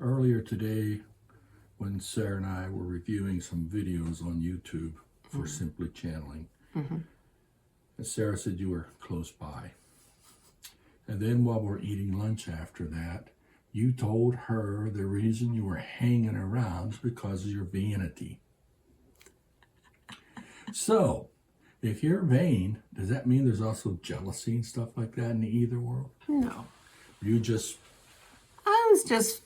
Earlier today, when Sara and I were reviewing some videos on YouTube for Simply Channeling, and Sara said you were close by. And then while we're eating lunch after that, you told her the reason you were hanging around is because of your vanity. So, if you're vain, does that mean there's also jealousy and stuff like that in the either world? No. You just... I was just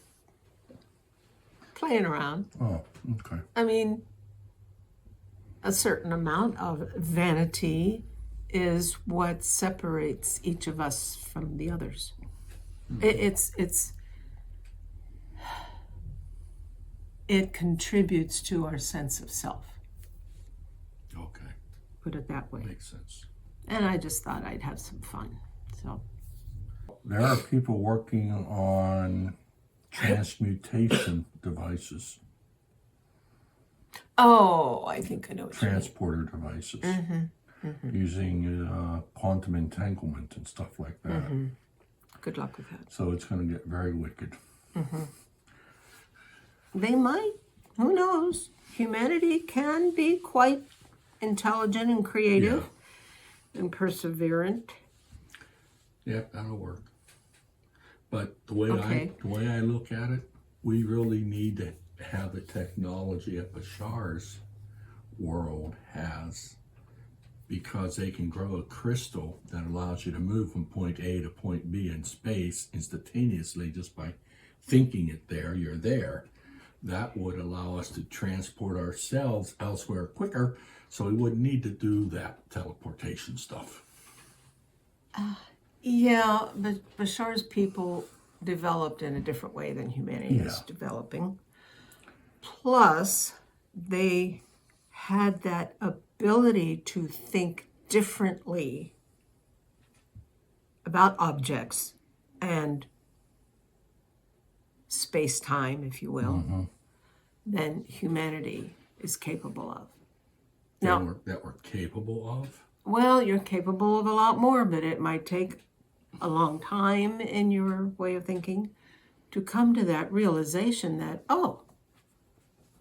playing around. Oh, okay. I mean, a certain amount of vanity is what separates each of us from the others. It contributes to our sense of self. Okay. Put it that way. Makes sense. And I just thought I'd have some fun. So there are people working on transmutation devices. Oh, I think I know what transporter devices. Using quantum entanglement and stuff like that. Good luck with that. So it's going to get very wicked. They might. Who knows? Humanity can be quite intelligent and creative and perseverant. Yep, that'll work. But the way I look at it, we really need to have the technology that Bashar's world has, because they can grow a crystal that allows you to move from point A to point B in space instantaneously just by thinking it there, you're there. That would allow us to transport ourselves elsewhere quicker, so we wouldn't need to do that teleportation stuff. Yeah, but Bashar's people developed in a different way than humanity is developing. Plus, they had that ability to think differently about objects and space-time, if you will, than humanity is capable of. That we're capable of? Well, you're capable of a lot more, but it might take a long time in your way of thinking to come to that realization that, oh,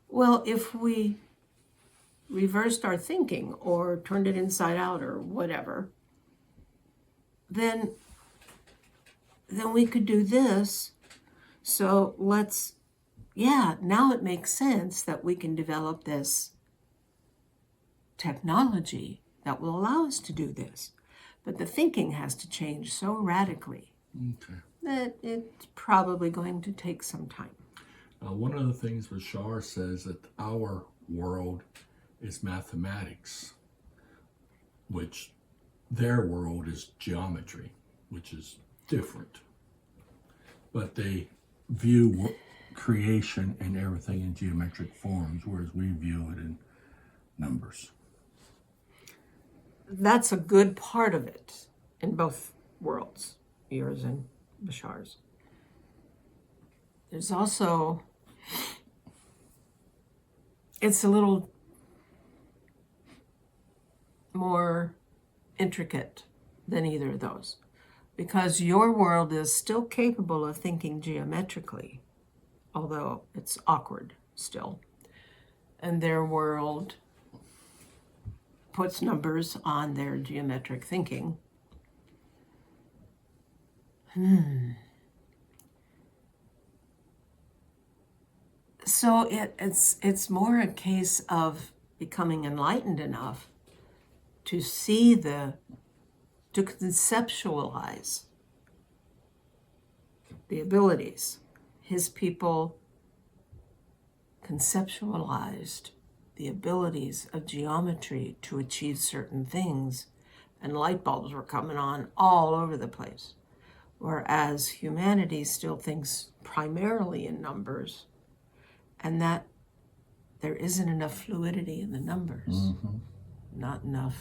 well, if we reversed our thinking or turned it inside out or whatever, then we could do this. So now it makes sense that we can develop this technology that will allow us to do this. But the thinking has to change so radically that it's probably going to take some time. One of the things Bashar says that our world is mathematics, which their world is geometry, which is different. But they view creation and everything in geometric forms, whereas we view it in numbers. That's a good part of it in both worlds, yours and Bashar's. There's also, it's a little more intricate than either of those, because your world is still capable of thinking geometrically, although it's awkward still. And their world puts numbers on their geometric thinking. So it's more a case of becoming enlightened enough to see to conceptualize the abilities. His people conceptualized the abilities of geometry to achieve certain things, and light bulbs were coming on all over the place. Whereas humanity still thinks primarily in numbers, and that there isn't enough fluidity in the numbers. Not enough.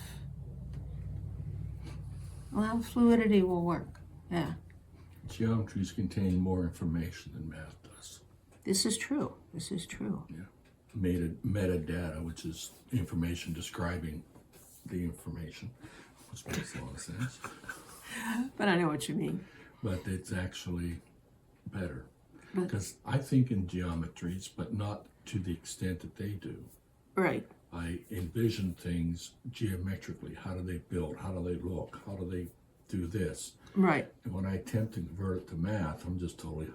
Well, fluidity will work, yeah. Geometries contain more information than math does. This is true. Yeah. Metadata, which is information describing the information, which makes a lot of sense. But I know what you mean. But it's actually better. Because I think in geometries, but not to the extent that they do. Right. I envision things geometrically. How do they build? How do they look? How do they do this? Right. And when I attempt to convert it to math, I'm just totally,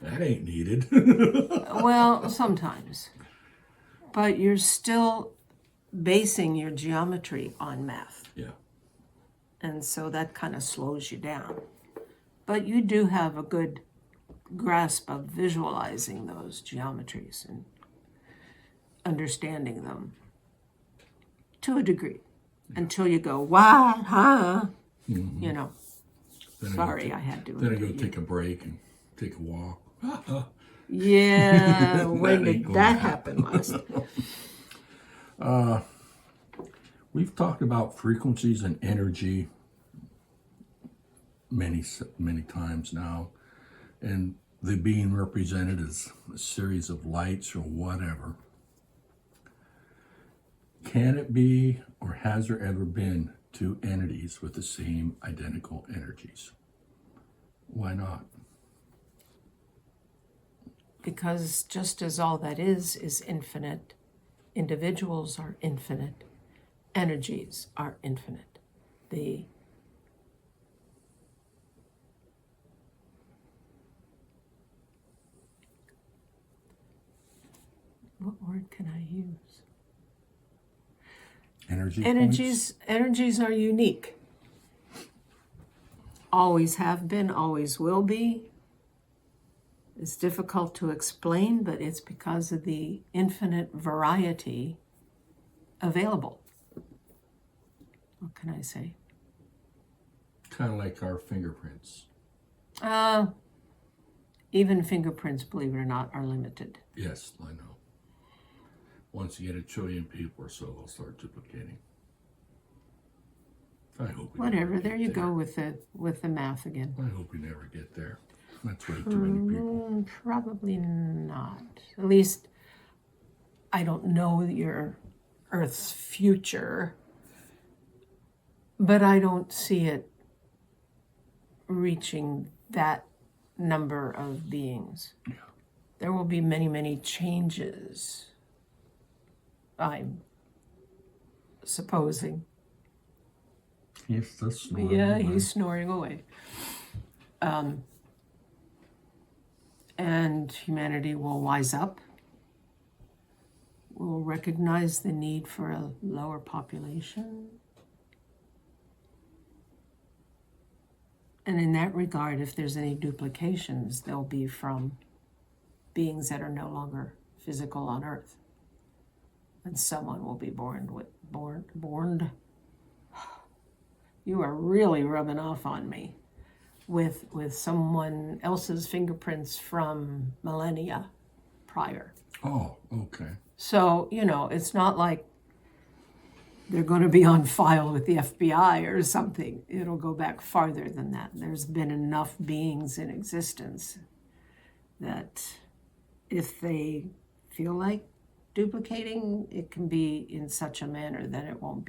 that ain't needed. Well, sometimes. But you're still basing your geometry on math. Yeah. And so that kind of slows you down. But you do have a good grasp of visualizing those geometries and understanding them to a degree. Until you go, what, huh? Mm-hmm. You know. Then Sorry, I had to. Then I go take a break and take a walk. Yeah, when did that happen last? We've talked about frequencies and energy many times now, and they being represented as a series of lights or whatever. Can it be, or has there ever been, two entities with the same identical energies? Why not? Because just as all that is infinite, individuals are infinite, energies are infinite. What word can I use? Energies are unique. Always have been, always will be. It's difficult to explain, but it's because of the infinite variety available. What can I say? Kind of like our fingerprints. Even fingerprints, believe it or not, are limited. Yes, I know. Once you get 1 trillion people or so, they'll start duplicating. I hope. Whatever. There you go with the math again. I hope we never get there. That's way too many people. Probably not. At least I don't know your Earth's future, but I don't see it reaching that number of beings. Yeah. There will be many, many changes, I'm supposing. Yes, that's snoring. Yeah, he's snoring away. And humanity will wise up, will recognize the need for a lower population. And in that regard, if there's any duplications, they'll be from beings that are no longer physical on Earth. And someone will be born. You are really rubbing off on me with someone else's fingerprints from millennia prior. Oh, okay. So, it's not like they're going to be on file with the FBI or something. It'll go back farther than that. There's been enough beings in existence that if they feel like duplicating, it can be in such a manner that it won't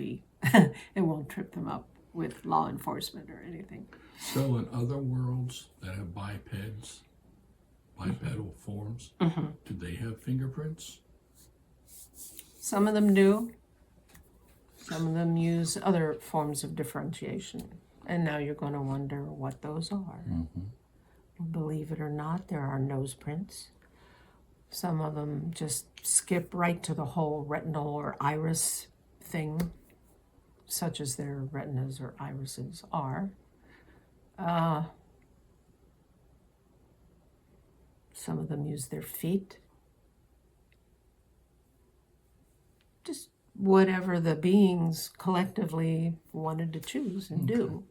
trip them up with law enforcement or anything. So in other worlds that have bipedal forms, do they have fingerprints? Some of them do. Some of them use other forms of differentiation. And now you're going to wonder what those are. Believe it or not, there are nose prints. Some of them just skip right to the whole retinal or iris thing, such as their retinas or irises are. Some of them use their feet. Just whatever the beings collectively wanted to choose and do.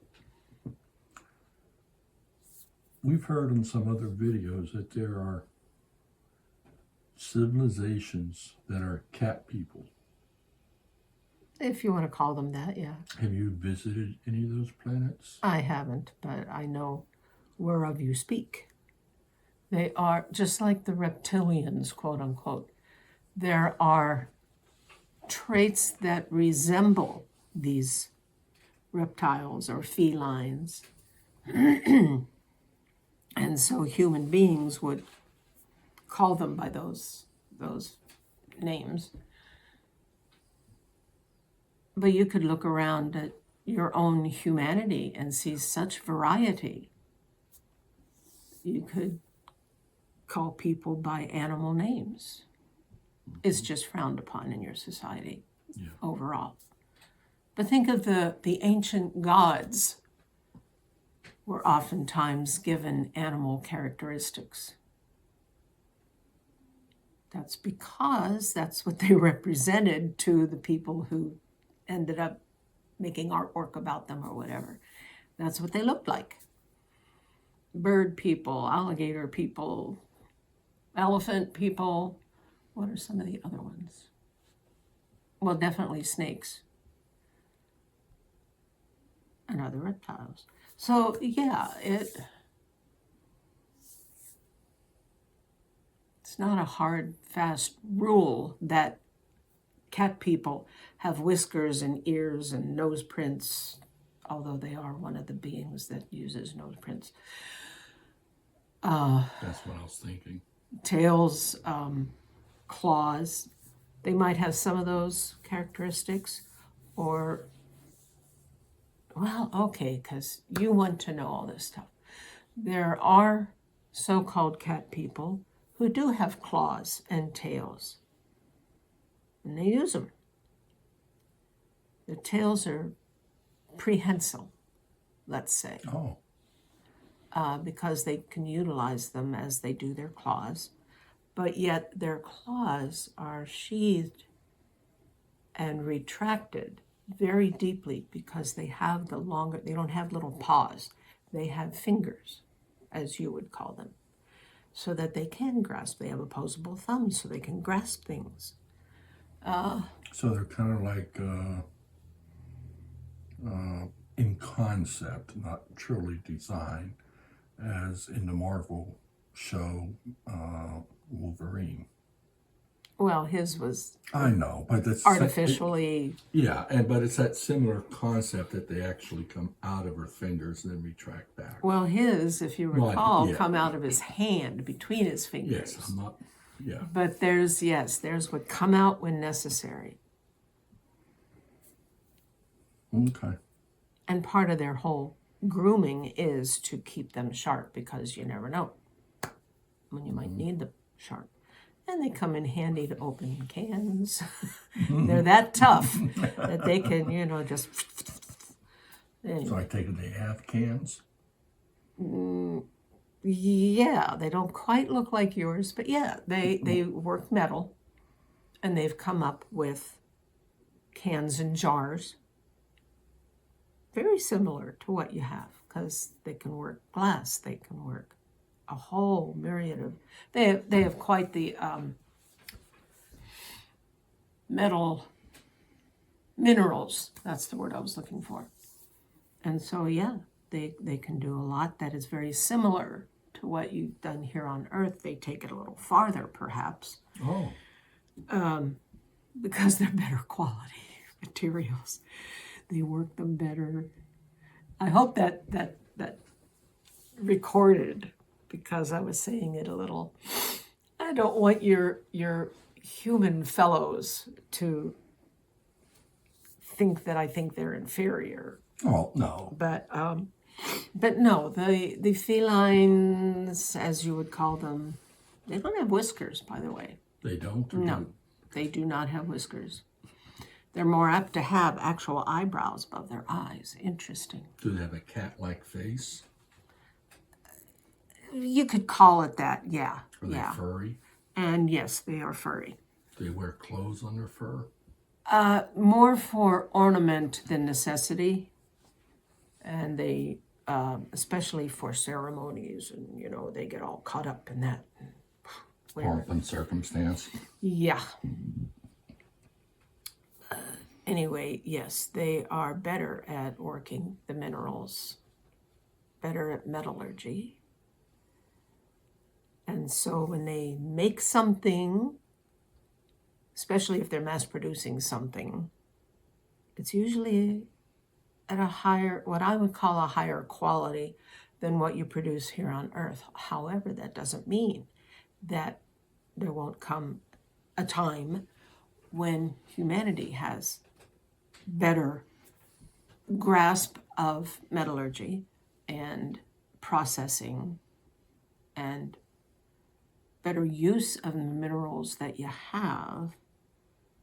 We've heard in some other videos that there are civilizations that are cat people. If you want to call them that, yeah. Have you visited any of those planets? I haven't, but I know whereof you speak. They are just like the reptilians, quote unquote. There are traits that resemble these reptiles or felines. And so human beings would call them by those names. But you could look around at your own humanity and see such variety. You could call people by animal names. It's just frowned upon in your society overall. But think of the ancient gods were oftentimes given animal characteristics. That's because that's what they represented to the people who ended up making artwork about them or whatever. That's what they looked like. Bird people, alligator people, elephant people. What are some of the other ones? Well, definitely snakes and other reptiles. So yeah, it's not a hard, fast rule that cat people have whiskers and ears and nose prints, although they are one of the beings that uses nose prints. That's what I was thinking. Tails, claws. They might have some of those characteristics, or, well, okay, because you want to know all this stuff. There are so-called cat people who do have claws and tails, and they use them. The tails are prehensile, let's say, because they can utilize them as they do their claws, but yet their claws are sheathed and retracted very deeply because they have they don't have little paws, they have fingers, as you would call them, so that they can grasp. They have opposable thumbs so they can grasp things. So they're kind of like in concept, not truly design, as in the Marvel show Wolverine. Well, his was I know, but that's artificially. But it's that similar concept that they actually come out of her fingers and then retract back. Well, his, if you recall, come out of his hand between his fingers. Yes, I'm not. Yeah. But there's what come out when necessary. Okay. And part of their whole grooming is to keep them sharp, because you never know when you might need them sharp. And they come in handy to open cans. They're that tough that they can, just... So I take it they have cans? Yeah, they don't quite look like yours, but yeah, they work metal, and they've come up with cans and jars very similar to what you have, because they can work glass, they can work a whole myriad of... They have quite the metal minerals. That's the word I was looking for. And so, yeah, they can do a lot that is very similar to what you've done here on Earth. They take it a little farther, perhaps. Because they're better quality materials. They work them better. I hope that recorded, because I was saying it a little. I don't want your human fellows to think that I think they're inferior. Oh, no. But no, the felines, as you would call them, they don't have whiskers, by the way. They don't? No, they do not have whiskers. They're more apt to have actual eyebrows above their eyes. Interesting. Do they have a cat-like face? You could call it that, yeah. Are they furry? And yes, they are furry. Do they wear clothes on their fur? More for ornament than necessity. And they, especially for ceremonies, and, they get all caught up in that. Pomp and circumstance? Yeah. Anyway, yes, they are better at working the minerals, better at metallurgy. And so when they make something, especially if they're mass producing something, it's usually at a higher, what I would call a higher quality than what you produce here on Earth. However, that doesn't mean that there won't come a time when humanity has better grasp of metallurgy and processing and better use of the minerals that you have,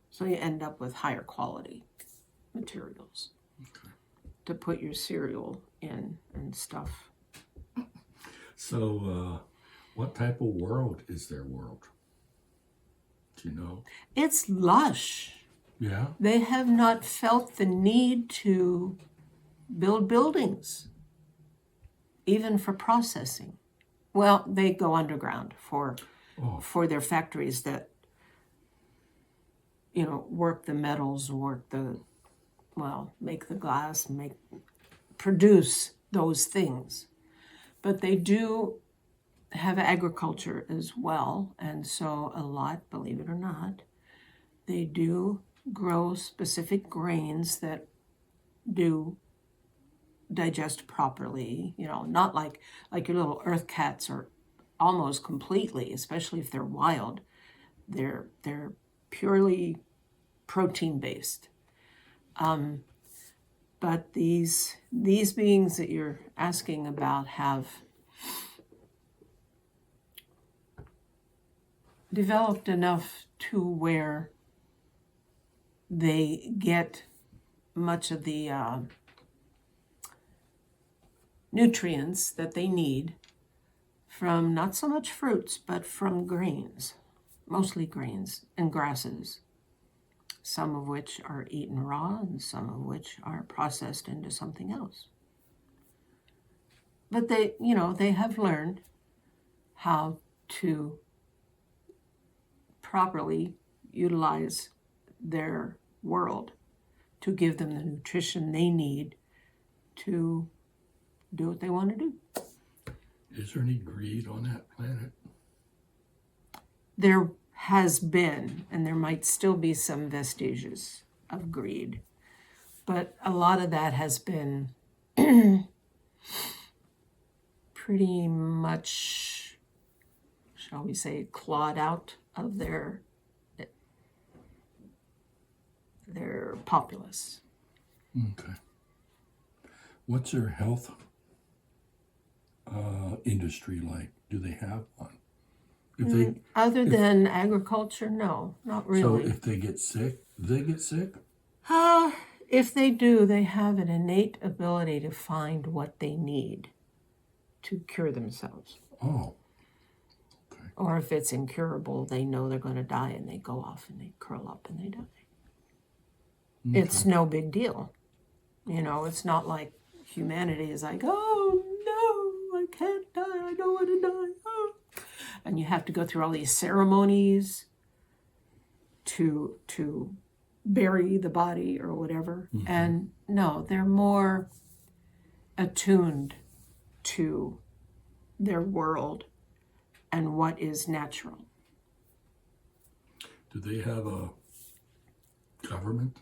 so you end up with higher quality materials to put your cereal in and stuff. So, what type of world is their world? Do you know? It's lush. Yeah. They have not felt the need to build buildings, even for processing. Well, they go underground for their factories that, work the metals, make the glass, produce those things. But they do have agriculture as well, and so a lot, believe it or not, they do grow specific grains that do digest properly, not like your little earth cats are almost completely, especially if they're wild. They're purely protein based. But these beings that you're asking about have developed enough to where they get much of the nutrients that they need from not so much fruits, but from grains, mostly grains and grasses, some of which are eaten raw and some of which are processed into something else. But they have learned how to properly utilize their world to give them the nutrition they need to do what they want to do. Is there any greed on that planet? There has been, and there might still be some vestiges of greed, but a lot of that has been pretty much, shall we say, clawed out of their populace. Okay. What's their health industry like? Do they have one? Other than agriculture, no, not really. So if they get sick, do they get sick? If they do, they have an innate ability to find what they need to cure themselves. Oh. Okay. Or if it's incurable, they know they're going to die and they go off and they curl up and they die. Okay. It's no big deal. It's not like humanity is like, oh no, I can't die, I don't want to die. Oh. And you have to go through all these ceremonies to bury the body or whatever. Mm-hmm. And no, they're more attuned to their world and what is natural. Do they have a government?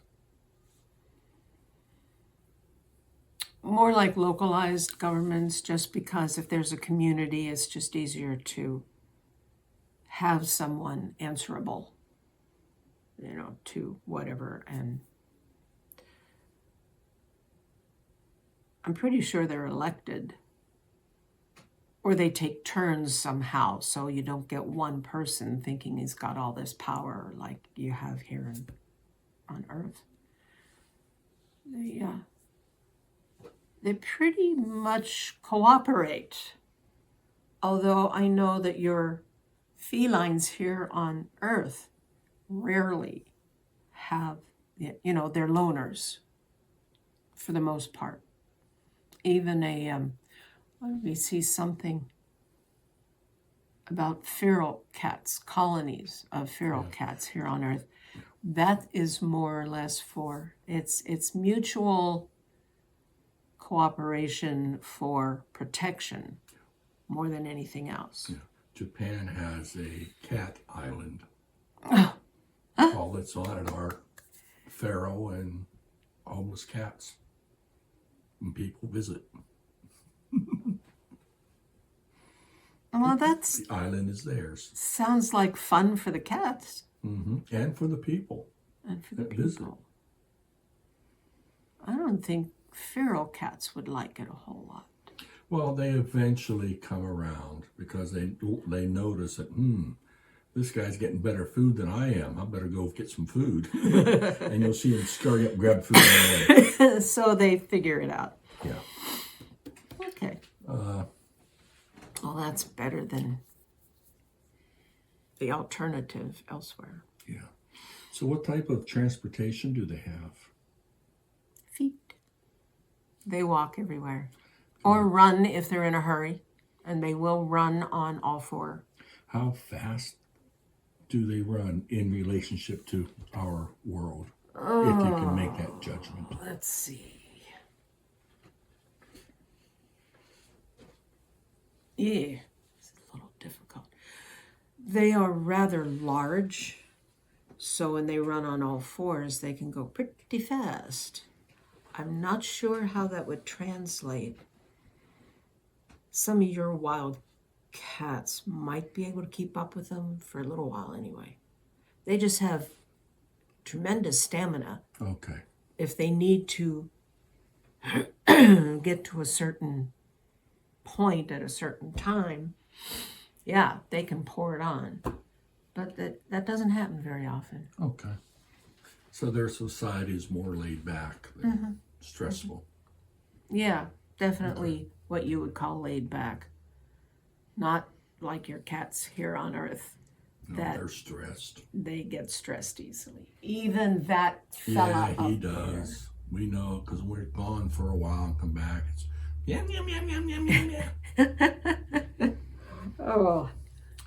More like localized governments, just because if there's a community, it's just easier to have someone answerable, to whatever. And I'm pretty sure they're elected, or they take turns somehow, so you don't get one person thinking he's got all this power like you have here on Earth. They pretty much cooperate. Although I know that your felines here on Earth rarely have, they're loners for the most part. Even we see something about feral cats, colonies of feral cats here on Earth. That is more or less it's mutual cooperation for protection more than anything else. Yeah. Japan has a cat island. All that's on it are feral and homeless cats. And people visit. Well, The island is theirs. sounds like fun for the cats. And for the people. And for the that people. visit. I don't think feral cats would like it a whole lot. Well, they eventually come around because they notice that, this guy's getting better food than I am. I better go get some food. And you'll see them scurry up and grab food on the way. So they figure it out. Yeah. Okay. Well, that's better than the alternative elsewhere. Yeah. So what type of transportation do they have? Feet. They walk everywhere. Or run if they're in a hurry. And they will run on all four. How fast do they run in relationship to our world? If you can make that judgment. Let's see. Yeah, it's a little difficult. They are rather large, so when they run on all fours, they can go pretty fast. I'm not sure how that would translate. Some of your wild cats might be able to keep up with them for a little while anyway. They just have tremendous stamina. Okay. If they need to get to a certain point at a certain time, yeah, they can pour it on. But that doesn't happen very often. Okay. So their society is more laid back than stressful. Yeah, definitely what you would call laid back. Not like your cats here on Earth. No, That they're stressed. they get stressed easily. Even that fella Yeah, he up does. We know because we're gone for a while and come back. It's yum, yum, yum, yum, yum, yum, yum. there. Oh,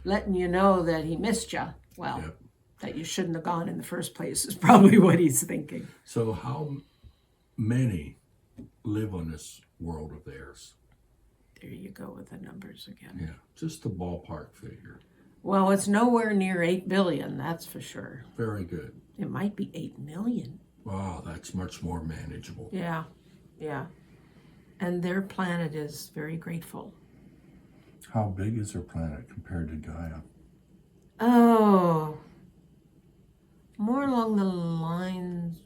letting you know that he missed you. Well, Yep. that you shouldn't have gone in the first place is probably what he's thinking. So how many live on this world of theirs? There you go with the numbers again. Yeah, just the ballpark figure. Well, it's nowhere near 8 billion, that's for sure. Very good. It might be 8 million. Wow, that's much more manageable. Yeah, yeah. And their planet is very grateful. How big is their planet compared to Gaia? Oh, more along the lines.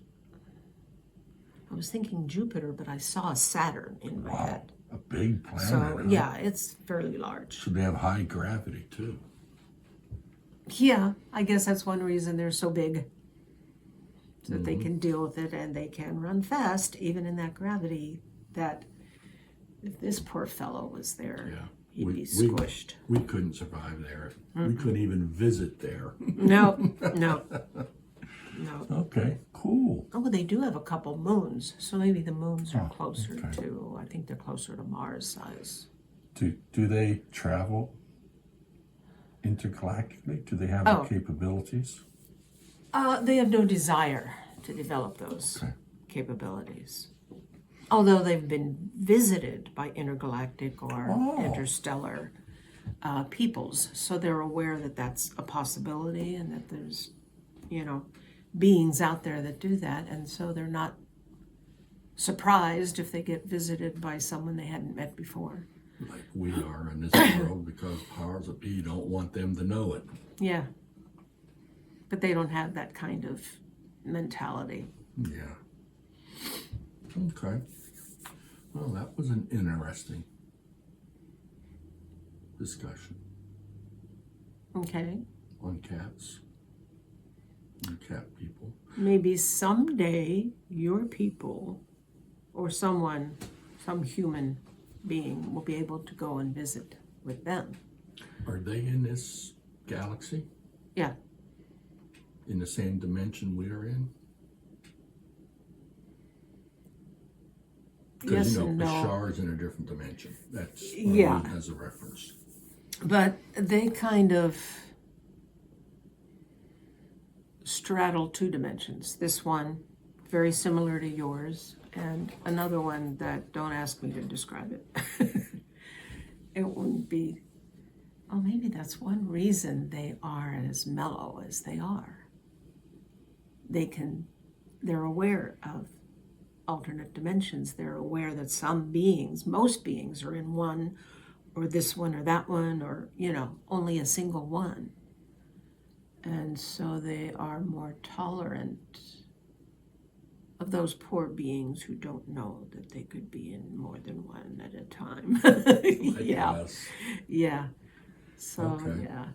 I was thinking Jupiter, but I saw Saturn in my head. A big planet. So, huh? yeah, it's fairly large. So they have high gravity too. Yeah, I guess that's one reason they're so big. So that they can deal with it and they can run fast, even in that gravity, that if this poor fellow was there, Yeah. he'd be squished. We couldn't survive there. We couldn't even visit there. No. Okay, cool. Oh, they do have a couple moons, so maybe the moons are closer okay. to, I think they're closer to Mars size. Do they travel intergalactically? Do they have Oh. the capabilities? They have no desire to develop those Okay. capabilities. Although they've been visited by intergalactic or Oh. interstellar peoples, so they're aware that that's a possibility and that there's, beings out there that do that, and so they're not surprised if they get visited by someone they hadn't met before. Like we are in this world because powers that be don't want them to know it. Yeah. But they don't have that kind of mentality. Yeah. Okay. Well, that was an interesting discussion Okay. on cats and cat people. Maybe someday your people or someone, some human being will be able to go and visit with them. Are they in this galaxy? Yeah. In the same dimension we are in? Because Yes and no. Bashar's in a different dimension. That's what Yeah. I mean as a reference. But they kind of straddle two dimensions. This one, very similar to yours, and another one that, don't ask me to describe it. It wouldn't be, oh, maybe that's one reason they are as mellow as they are. They're aware of alternate dimensions. They're aware that some beings, most beings, are in one or this one or that one, or, only a single one. And so they are more tolerant of those poor beings who don't know that they could be in more than one at a time. Yeah. Guess. Yeah. So, Okay. yeah.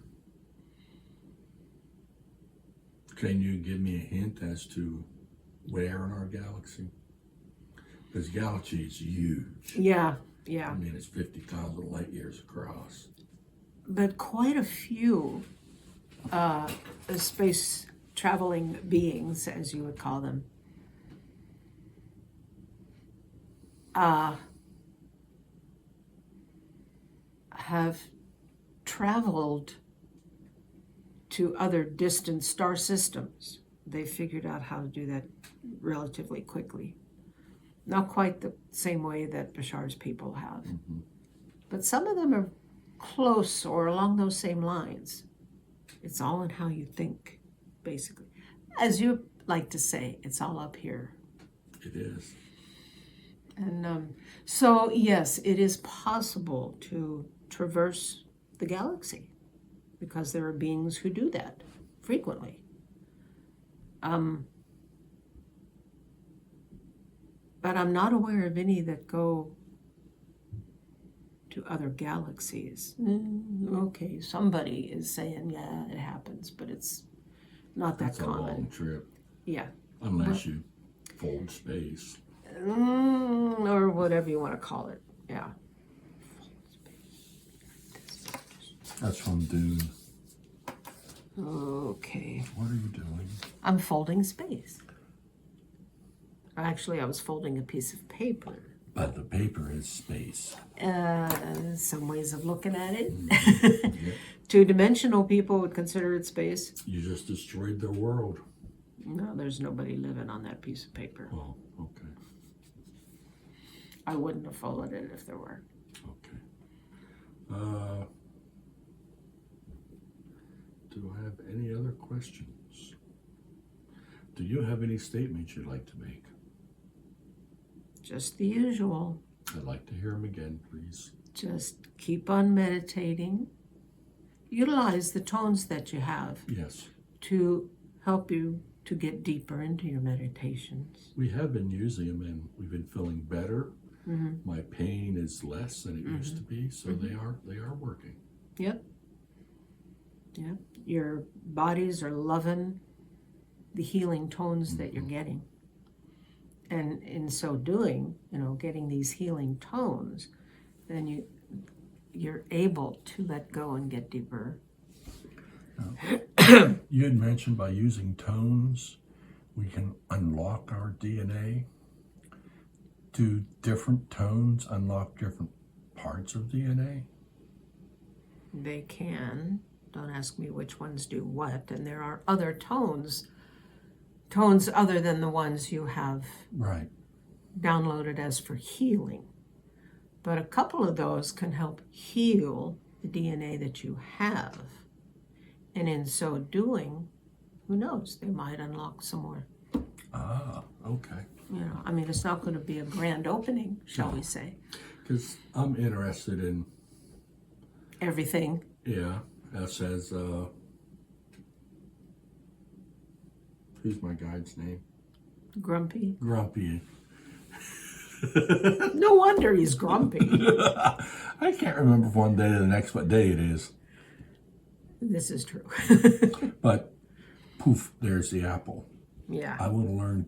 Can you give me a hint as to where in our galaxy? Because the galaxy is huge. Yeah. I mean, it's 50,000 light years across. But quite a few space traveling beings, as you would call them, have traveled to other distant star systems. They figured out how to do that relatively quickly. Not quite the same way that Bashar's people have. Mm-hmm. But some of them are close or along those same lines. It's all in how you think, basically. As you like to say, it's all up here. It is. And so, yes, it is possible to traverse the galaxy because there are beings who do that frequently. But I'm not aware of any that go to other galaxies. Okay, somebody is saying, yeah, it happens, but it's not that common. It's a long trip. Yeah. Unless you fold space. Or whatever you want to call it. Yeah. That's from Dune. Okay. What are you doing? I'm folding space. Actually, I was folding a piece of paper. But the paper is space. Some ways of looking at it. Yeah. Two-dimensional people would consider it space. You just destroyed their world. No, there's nobody living on that piece of paper. Oh, okay. I wouldn't have folded it if there were. Okay. Do I have any other questions? Do you have any statements you'd like to make? Just the usual. I'd like to hear them again, please. Just keep on meditating. Utilize the tones that you have. Yes. To help you to get deeper into your meditations. We have been using them and we've been feeling better. Mm-hmm. My pain is less than it used to be, so they are working. Yep. Yep. Your bodies are loving the healing tones that you're getting. And in so doing, getting these healing tones, then you're able to let go and get deeper. You had mentioned by using tones, we can unlock our DNA. Do different tones unlock different parts of DNA? They can. Don't ask me which ones do what. And there are other tones other than the ones you have downloaded as for healing. But a couple of those can help heal the DNA that you have. And in so doing, who knows, they might unlock some more. Ah, okay. It's not going to be a grand opening, shall we say. Because I'm interested in... Everything. Yeah, that says... who's my guide's name? Grumpy. Grumpy. No wonder he's grumpy. I can't remember from one day to the next what day it is. This is true. But poof, there's the apple. Yeah. I want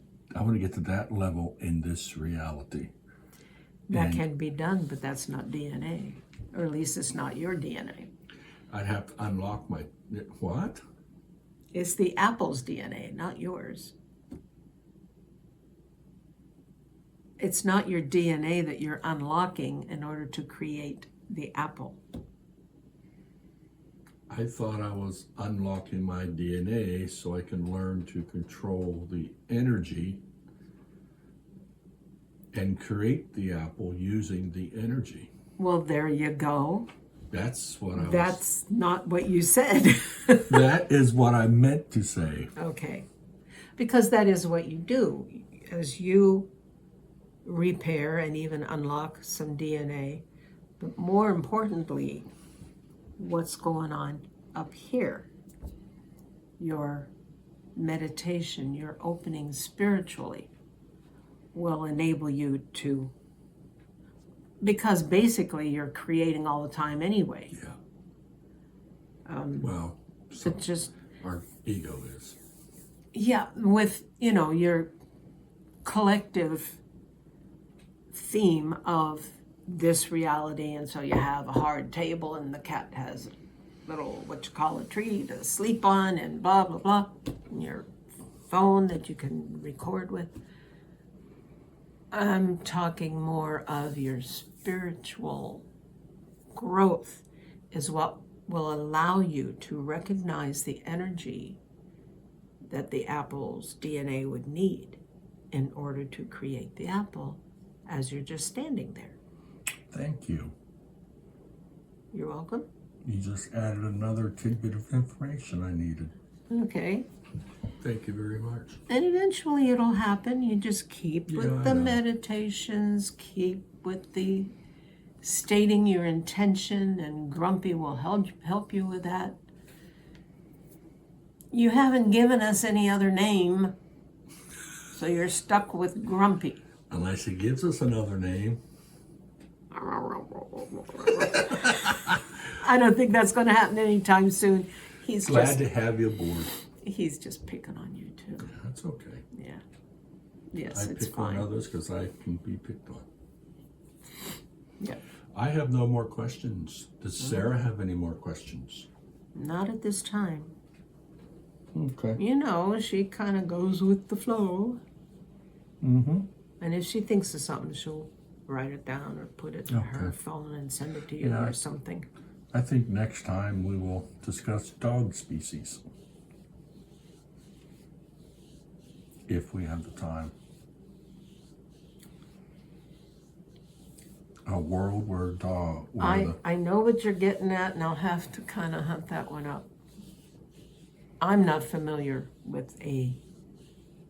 to get to that level in this reality. That can be done, but that's not DNA. Or at least it's not your DNA. I'd have to unlock my... What? It's the apple's DNA, not yours. It's not your DNA that you're unlocking in order to create the apple. I thought I was unlocking my DNA so I can learn to control the energy and create the apple using the energy. Well, there you go. That's what I was... That's not what you said. That is what I meant to say. Okay. Because that is what you do. As you repair and even unlock some DNA, But more importantly, what's going on up here? Your meditation, your opening spiritually will enable you to, because basically you're creating all the time anyway. Yeah. So just our ego is. Yeah, with, your collective theme of this reality, and so you have a hard table and the cat has a little, a tree to sleep on, and blah, blah, blah, and your phone that you can record with. I'm talking more of your spiritual growth is what will allow you to recognize the energy that the apple's DNA would need in order to create the apple as you're just standing there. Thank you. You're welcome. You just added another tidbit of information I needed. Okay. Thank you very much. And eventually it'll happen. You just keep with the meditations, keep with the stating your intention, and Grumpy will help you with that. You haven't given us any other name, so you're stuck with Grumpy. Unless he gives us another name. I don't think that's going to happen anytime soon. He's glad to have you aboard. He's just picking on you too. Yeah, that's okay. Yeah. Yes, I it's pick fine. on others because I can be picked on. Yeah. I have no more questions. Does Sara have any more questions? Not at this time. Okay. She kind of goes with the flow. Mm-hmm. And if she thinks of something, she'll write it down or put it in her phone and send it to you or something. I think next time we will discuss dog species. If we have the time. A world where I know what you're getting at, and I'll have to kind of hunt that one up. I'm not familiar with a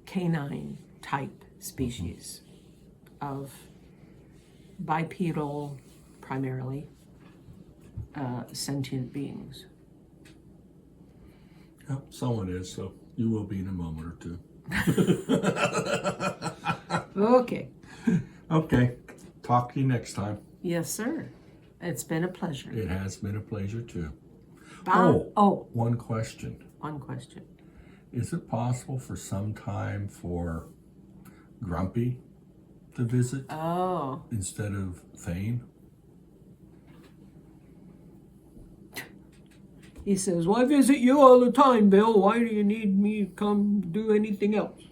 canine type species of bipedal, primarily, sentient beings. Yep, someone is, so you will be in a moment or two. Okay. Okay. Talk to you next time. Yes, sir. It's been a pleasure. It has been a pleasure too. One question. One question. Is it possible for some time for Grumpy to visit instead of Thane? He says, "Well, I visit you all the time, Bill. Why do you need me to come do anything else?"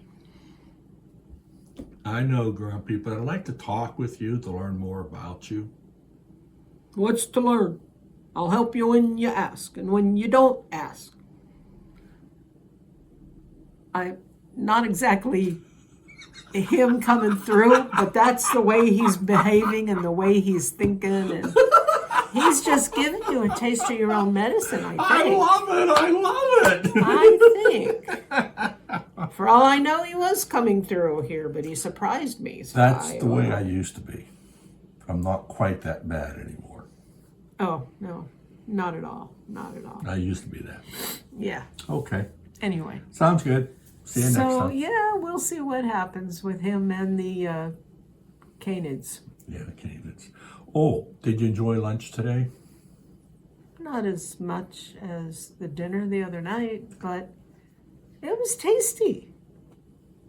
I know, Grumpy, but I'd like to talk with you to learn more about you. What's to learn? I'll help you when you ask, and when you don't ask. I'm not exactly him coming through, but that's the way he's behaving and the way he's thinking, and he's just giving you a taste of your own medicine, I think. I love it. I think. For all I know, he was coming through here, but he surprised me. So that's the way I used to be. I'm not quite that bad anymore. Oh, no. Not at all. Not at all. I used to be that. Yeah. Okay. Anyway. Sounds good. See you next time. So, yeah, we'll see what happens with him and the canids. Yeah, the canids. Oh, did you enjoy lunch today? Not as much as the dinner the other night, but it was tasty.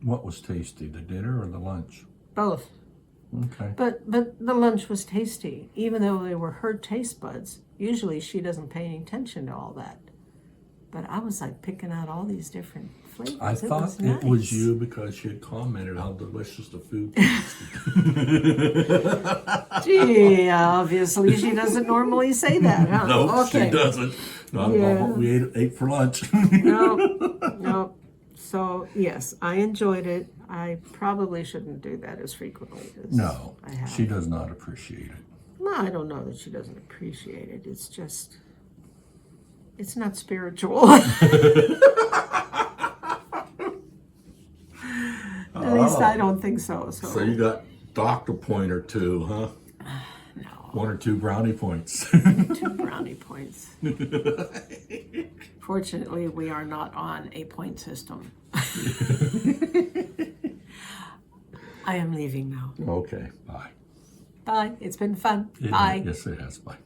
What was tasty, the dinner or the lunch? Both. Okay. But the lunch was tasty, even though they were her taste buds. Usually she doesn't pay any attention to all that. But I was like picking out all these different flavors. I thought it was you because she had commented how delicious the food tasted. Gee, obviously she doesn't normally say that, huh? No, Okay. she doesn't. Not about what we ate for lunch. No. So, yes, I enjoyed it. I probably shouldn't do that as frequently as No, I have. she does not appreciate it. Well, I don't know that she doesn't appreciate it. It's just, it's not spiritual. At least I don't think so. So you got doctor point or two, huh? No. 1 or 2 brownie points. 2 brownie points. Fortunately, we are not on a point system. I am leaving now. Okay, bye. Bye. It's been fun. Bye. Yes, it has. Bye.